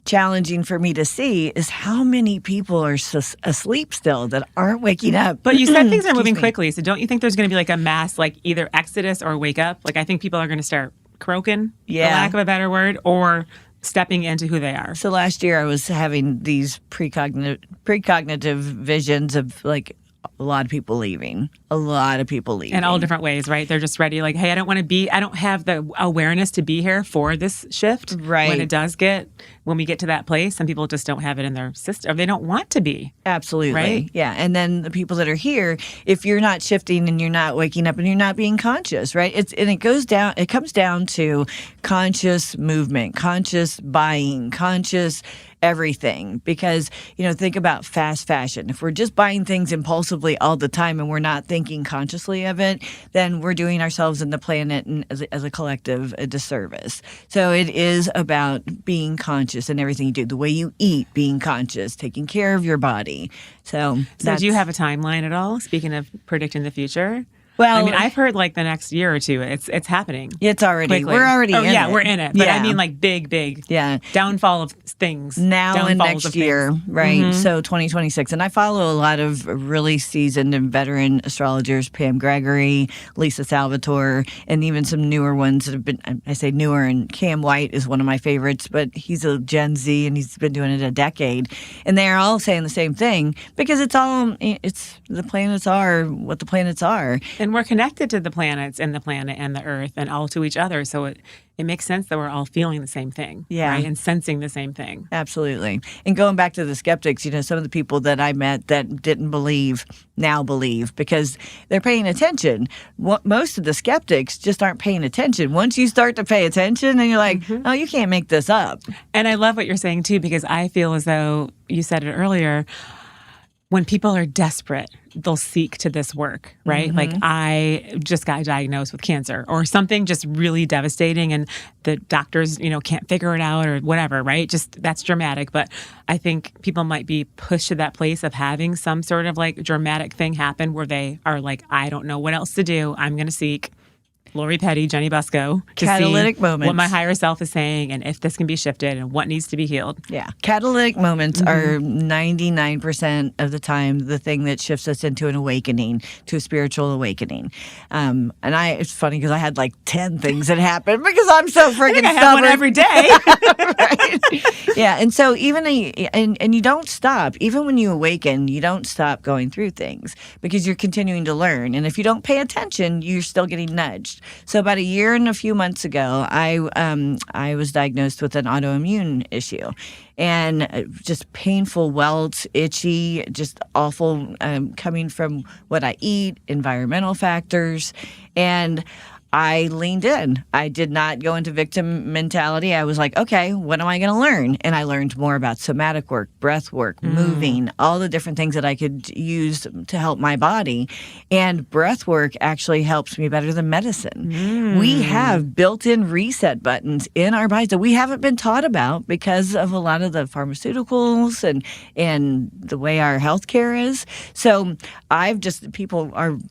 [SPEAKER 3] challenging for me to see is how many people are asleep still that aren't waking up.
[SPEAKER 2] But you said things are moving
[SPEAKER 3] me.
[SPEAKER 2] quickly, so don't you think there's going to be like a mass, like either exodus or wake up? Like I think people are going to start croaking, for lack of a better word, or stepping into who they are.
[SPEAKER 3] So last year I was having these precognitive visions of like a lot of people leaving.
[SPEAKER 2] In all different ways, right? They're just ready, like, hey, I don't have the awareness to be here for this shift.
[SPEAKER 3] Right.
[SPEAKER 2] When we get to that place, some people just don't have it in their system, or they don't want to be.
[SPEAKER 3] Absolutely.
[SPEAKER 2] Right?
[SPEAKER 3] Yeah. And then the people that are here, if you're not shifting and you're not waking up and you're not being conscious, right? It comes down to conscious movement, conscious buying, conscious everything. Because, think about fast fashion. If we're just buying things impulsively all the time and we're not thinking consciously of it, then we're doing ourselves and the planet and as a collective a disservice. So it is about being conscious in everything you do. The way you eat, being conscious, taking care of your body. So
[SPEAKER 2] do you have a timeline at all? Speaking of predicting the future?
[SPEAKER 3] Well,
[SPEAKER 2] I mean, I've heard like the next year or two, it's happening.
[SPEAKER 3] It's already.
[SPEAKER 2] Quickly.
[SPEAKER 3] We're already in it.
[SPEAKER 2] We're in it. But
[SPEAKER 3] yeah.
[SPEAKER 2] I mean like big downfall of things.
[SPEAKER 3] Now and next year, right?
[SPEAKER 2] Mm-hmm.
[SPEAKER 3] So 2026. And I follow a lot of really seasoned and veteran astrologers, Pam Gregory, Lisa Salvatore, and even some newer ones that have been, I say newer, and Cam White is one of my favorites, but he's a Gen Z and he's been doing it a decade. And they're all saying the same thing because it's the planets are what the planets are.
[SPEAKER 2] And we're connected to the planets and the planet and the earth and all to each other. So it makes sense that we're all feeling the same thing.
[SPEAKER 3] Yeah.
[SPEAKER 2] Right? And sensing the same thing.
[SPEAKER 3] Absolutely. And going back to the skeptics, some of the people that I met that didn't believe now believe because they're paying attention. Most of the skeptics just aren't paying attention. Once you start to pay attention, then you're like, oh, you can't make this up.
[SPEAKER 2] And I love what you're saying, too, because I feel as though you said it earlier. When people are desperate, they'll seek to this work, right?
[SPEAKER 3] Mm-hmm.
[SPEAKER 2] Like I just got diagnosed with cancer or something just really devastating and the doctors, can't figure it out or whatever, right? Just that's dramatic. But I think people might be pushed to that place of having some sort of like dramatic thing happen where they are like, I don't know what else to do. I'm going to seek Lori Petty, Jenny Busco, to
[SPEAKER 3] catalytic
[SPEAKER 2] see
[SPEAKER 3] moments.
[SPEAKER 2] What my higher self is saying and if this can be shifted and what needs to be healed.
[SPEAKER 3] Yeah. Catalytic moments are 99% of the time the thing that shifts us into an awakening, to a spiritual awakening. And it's funny because I had like 10 things that happened because I'm so freaking stubborn.
[SPEAKER 2] I have one every day.
[SPEAKER 3] Right? Yeah. And so and you don't stop. Even when you awaken, you don't stop going through things because you're continuing to learn. And if you don't pay attention, you're still getting nudged. So about a year and a few months ago, I was diagnosed with an autoimmune issue, and just painful welts, itchy, just awful, coming from what I eat, environmental factors, and I leaned in. I did not go into victim mentality. I was like, okay, what am I going to learn? And I learned more about somatic work, breath work, moving, all the different things that I could use to help my body. And breath work actually helps me better than medicine. We have built-in reset buttons in our bodies that we haven't been taught about because of a lot of the pharmaceuticals and the way our healthcare is. So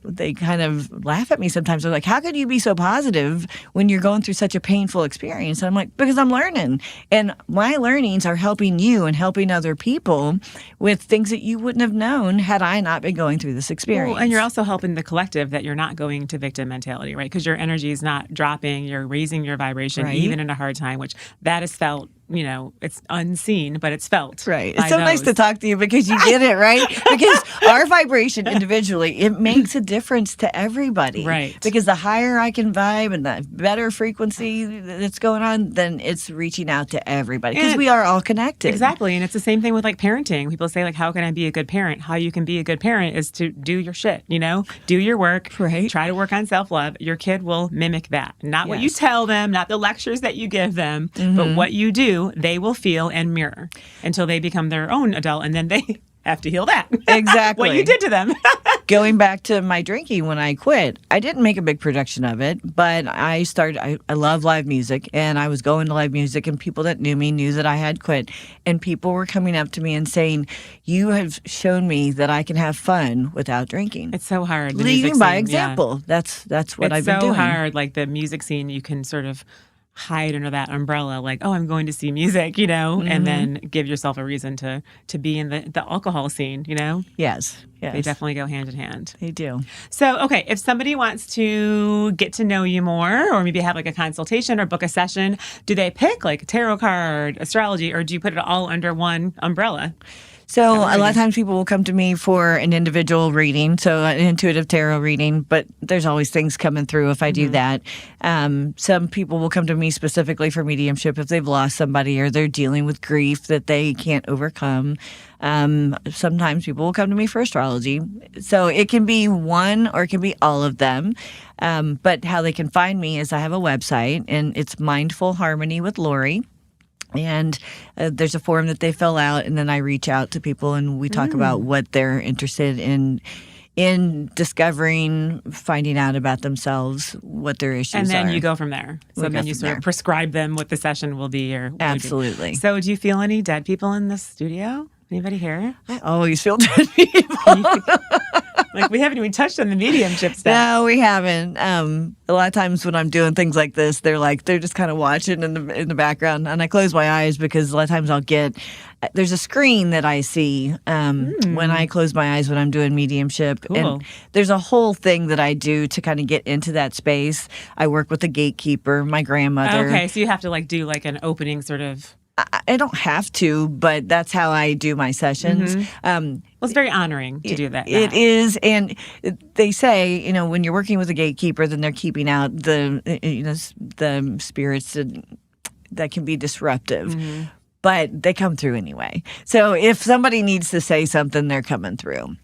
[SPEAKER 3] they kind of laugh at me sometimes. They're like, how could you be so positive when you're going through such a painful experience? And I'm like, because I'm learning. And my learnings are helping you and helping other people with things that you wouldn't have known had I not been going through this experience.
[SPEAKER 2] Well, and you're also helping the collective that you're not going to victim mentality, right? Because your energy is not dropping. You're raising your vibration,
[SPEAKER 3] right?
[SPEAKER 2] Even in a hard time, which that is felt. It's unseen, but it's felt.
[SPEAKER 3] Right. It's so nice to talk to you because you get it, right? Because our vibration individually, it makes a difference to everybody.
[SPEAKER 2] Right.
[SPEAKER 3] Because the higher I can vibe and the better frequency that's going on, then it's reaching out to everybody because we are all connected.
[SPEAKER 2] Exactly. And it's the same thing with like parenting. People say like, how can I be a good parent? How you can be a good parent is to do your shit, do your work,
[SPEAKER 3] right?
[SPEAKER 2] Try to work on self-love. Your kid will mimic that. Not what you tell them, not the lectures that you give them, but what you do. They will feel and mirror until they become their own adult, and then they have to heal that.
[SPEAKER 3] Exactly.
[SPEAKER 2] What you did to them.
[SPEAKER 3] Going back to my drinking when I quit, I didn't make a big production of it, but I love live music, and I was going to live music, and people that knew me knew that I had quit, and people were coming up to me and saying, you have shown me that I can have fun without drinking.
[SPEAKER 2] It's so hard.
[SPEAKER 3] Leading by example. Yeah. That's what I've been doing.
[SPEAKER 2] It's so hard. Like the music scene, you can sort of hide under that umbrella, like, oh, I'm going to see music, and then give yourself a reason to be in the alcohol scene,
[SPEAKER 3] Yes.
[SPEAKER 2] They definitely go hand in hand.
[SPEAKER 3] They do.
[SPEAKER 2] So, okay, if somebody wants to get to know you more, or maybe have like a consultation or book a session, do they pick like a tarot card, astrology, or do you put it all under one umbrella?
[SPEAKER 3] So a lot of times people will come to me for an individual reading, so an intuitive tarot reading, but there's always things coming through if I do that. Some people will come to me specifically for mediumship if they've lost somebody or they're dealing with grief that they can't overcome. Sometimes people will come to me for astrology. So it can be one or it can be all of them. But how they can find me is I have a website, and it's Mindful Harmony with Lori. And there's a form that they fill out, and then I reach out to people and we talk about what they're interested in discovering, finding out about themselves, what their issues are.
[SPEAKER 2] And then you go from there. So then you sort of prescribe them what the session will be.
[SPEAKER 3] Absolutely.
[SPEAKER 2] So do you feel any dead people in the studio? Anybody here?
[SPEAKER 3] I always feel dead people.
[SPEAKER 2] Like, we haven't even touched on the mediumship stuff.
[SPEAKER 3] No, we haven't. A lot of times when I'm doing things like this, they're just kind of watching in the background, and I close my eyes because a lot of times there's a screen that I see when I close my eyes when I'm doing mediumship.
[SPEAKER 2] Cool.
[SPEAKER 3] And there's a whole thing that I do to kind of get into that space. I work with a gatekeeper, my grandmother.
[SPEAKER 2] Okay, so you have to do an opening sort of...
[SPEAKER 3] I don't have to, but that's how I do my sessions.
[SPEAKER 2] Well, it's very honoring to do that.
[SPEAKER 3] It is, and they say, when you're working with a gatekeeper, then they're keeping out the spirits that can be disruptive. But they come through anyway. So if somebody needs to say something, they're coming through.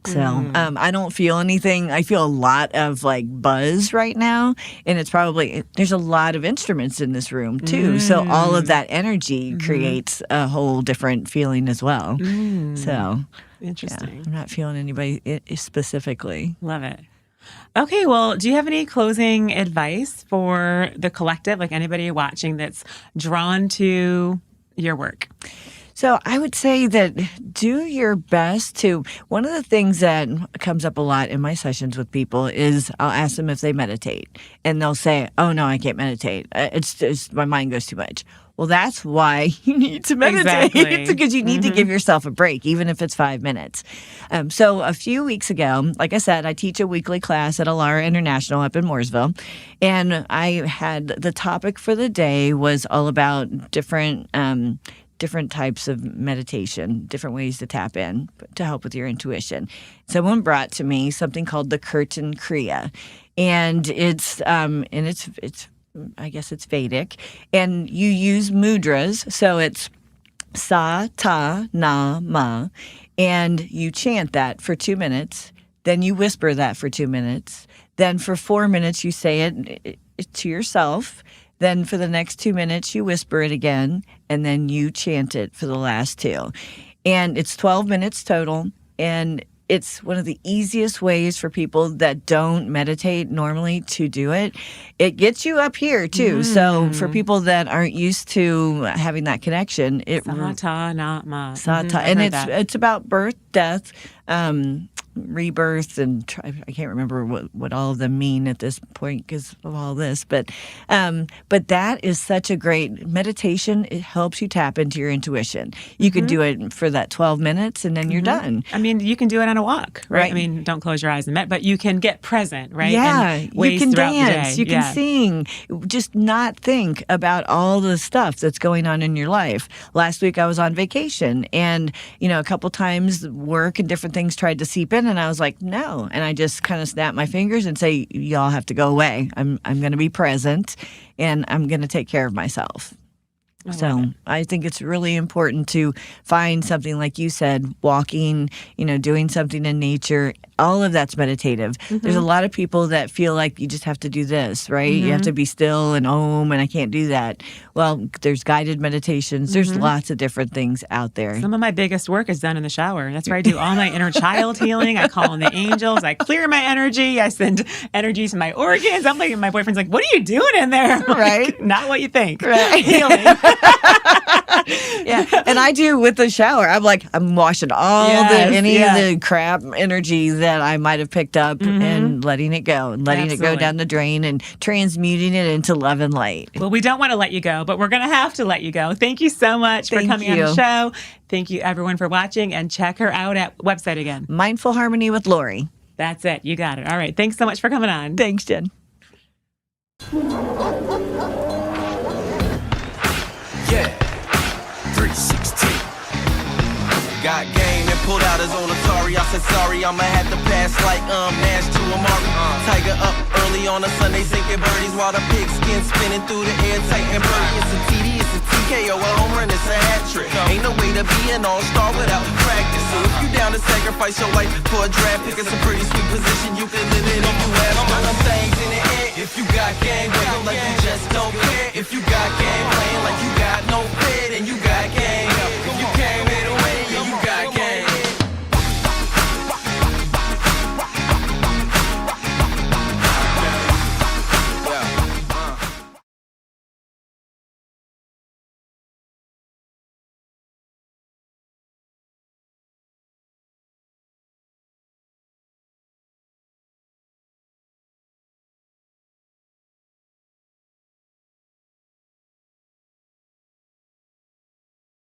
[SPEAKER 3] So I don't feel anything. I feel a lot of buzz right now, and it's probably there's a lot of instruments in this room too. So all of that energy creates a whole different feeling as well. So
[SPEAKER 2] interesting.
[SPEAKER 3] Yeah, I'm not feeling anybody specifically.
[SPEAKER 2] Love it. Okay, well, do you have any closing advice for the collective, like anybody watching that's drawn to your work?
[SPEAKER 3] So I would say that do your best to, one of the things that comes up a lot in my sessions with people is I'll ask them if they meditate, and they'll say, oh no, I can't meditate. It's just, my mind goes too much. Well, that's why you need to meditate.
[SPEAKER 2] Exactly.
[SPEAKER 3] Because you need to give yourself a break, even if it's 5 minutes. So a few weeks ago, like I said, I teach a weekly class at Alara International up in Mooresville. And I had the topic for the day was all about different types of meditation, different ways to tap in to help with your intuition. Someone brought to me something called the Kirtan Kriya, and it's I guess it's Vedic, and you use mudras, so it's sa, ta, na, ma, and you chant that for 2 minutes, then you whisper that for 2 minutes, then for 4 minutes you say it to yourself. Then for the next 2 minutes, you whisper it again, and then you chant it for the last 2. And it's 12 minutes total, and it's one of the easiest ways for people that don't meditate normally to do it. It gets you up here, too. So for people that aren't used to having that connection,
[SPEAKER 2] Sata, na, ma.
[SPEAKER 3] Sata. And it's about birth, death, rebirth, and I can't remember what all of them mean at this point because of all this, but that is such a great meditation. It helps you tap into your intuition. You can do it for that 12 minutes and then you're done.
[SPEAKER 2] I mean, you can do it on a walk, right? I mean, don't close your eyes and meditate, but you can get present, right?
[SPEAKER 3] Yeah,
[SPEAKER 2] and
[SPEAKER 3] you can dance,
[SPEAKER 2] you
[SPEAKER 3] can sing, just not think about all the stuff that's going on in your life. Last week I was on vacation, and a couple times work and different things tried to seep in, and I was like, no. And I just kind of snap my fingers and say, y'all have to go away. I'm going to be present, and I'm going to take care of myself. So I think it's really important to find something, like you said, walking, doing something in nature. All of that's meditative. There's a lot of people that feel like you just have to do this, right? You have to be still and and I can't do that. Well, there's guided meditations. There's lots of different things out there.
[SPEAKER 2] Some of my biggest work is done in the shower. That's where I do all my inner child healing. I call in the angels. I clear my energy. I send energy to my organs. I'm like, my boyfriend's like, what are you doing in there?
[SPEAKER 3] Right.
[SPEAKER 2] Not what you think.
[SPEAKER 3] Right.
[SPEAKER 2] Healing.
[SPEAKER 3] Yeah, and I do with the shower. I'm washing all
[SPEAKER 2] Yes,
[SPEAKER 3] of
[SPEAKER 2] yeah.
[SPEAKER 3] the crap energy that I might have picked up and letting it go and letting it go
[SPEAKER 2] Absolutely.
[SPEAKER 3] down the drain and transmuting it into love and light.
[SPEAKER 2] Well, we don't want to let you go, but we're going to have to let you go. Thank you so much for
[SPEAKER 3] Thank
[SPEAKER 2] coming on
[SPEAKER 3] you.
[SPEAKER 2] the show. Thank you, everyone, for watching. And check her out at website again.
[SPEAKER 3] Mindful Harmony with Lori.
[SPEAKER 2] That's it. You got it. All right. Thanks so much for coming on.
[SPEAKER 3] Thanks, Jen.
[SPEAKER 1] Yeah, 316. Got game and pulled out his own Atari. I said sorry, I'ma have to pass like Nash to Amari. Tiger up early on a Sunday, sinking birdies while the pigskin spinning through the air, tight and birdie. It's a TD, it's a TKO, a home run, it's a hat trick. Ain't no way to be an all-star without practice. So if you down to sacrifice your life for a draft pick, it's a pretty sweet position. You can live it if you have some things in the air. If you got game, wiggle like you just don't care. If you got game, playing like you got no fit, and you got